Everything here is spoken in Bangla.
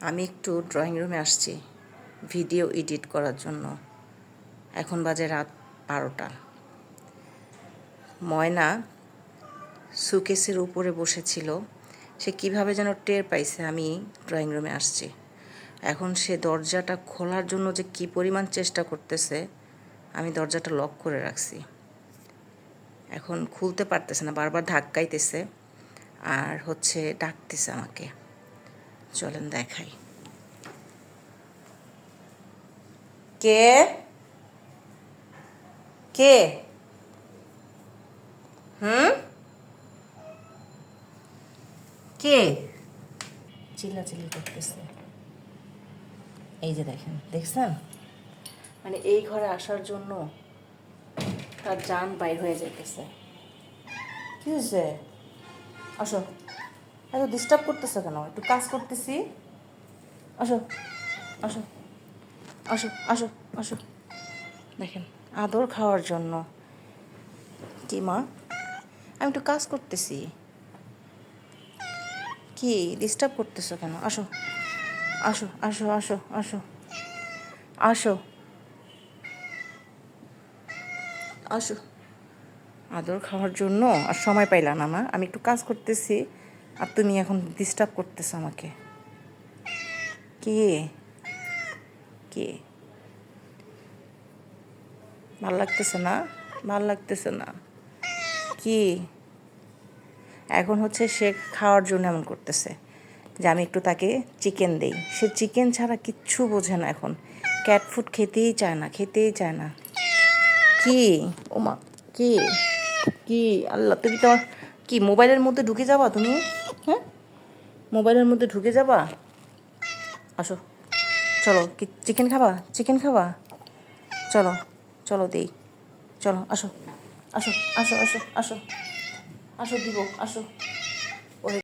আমি একটু ড্রয়িং রুমে আসছি ভিডিও এডিট করার জন্য। এখন বাজে রাত 12টা। ময়না সুকেসের উপরে বসেছিল। সে কিভাবে যেন টের পাইছে আমি ড্রয়িং রুমে আসছি। এখন সে দরজাটা খোলার জন্য যে কী পরিমাণ চেষ্টা করতেছে, আমি দরজাটা লক করে রাখছি। এখন খুলতে পারতেছে না, বারবার ধাক্কাইতেছে আর ডাকতেছে আমাকে। চলেন দেখাই। কে কে কে চিল্লাচিল্লি করতেছে। এই যে দেখছেন, মানে এই ঘরে আসার জন্য তার জান বাইর হয়ে যাইতেছে। কি হয়েছে? আসো, এত ডিস্টার্ব করতেছে কেন? একটু কাজ করতেছি। আসো আসো আসো আসো আসো। দেখেন, আদর খাওয়ার জন্য। কি মা, আমি একটু কাজ করতেছি। কি ডিস্টার্ব করতেছো কেন? আসো আসো আসো আসো আসো আসো আসো। আদর খাওয়ার জন্য আর সময় পাইলা না? আমি একটু কাজ করতেছি আর তুমি এখন ডিস্টার্ব করতেছো আমাকে। কে কে ভাল লাগতেছে না? ভাল লাগতেছে না কি? এখন সে খাওয়ার জন্য এমন করতেছে যে আমি একটু তাকে চিকেন দেই। সে চিকেন ছাড়া কিচ্ছু বোঝে না। এখন ক্যাট ফুড খেতেই চায় না, খেতেই চায় না। কি ওমা, কি কি আল্লাহ, তুমি তোমার কি মোবাইলের মধ্যে ঢুকে যাবা তুমি? হ্যাঁ, মোবাইলের মধ্যে ঢুকে যাবা? আসো, চলো। কি চিকেন খাবা? চিকেন খাবা? চলো চলো দেই, চলো আসো আসো আসো আসো আসো আসো দিব, আসো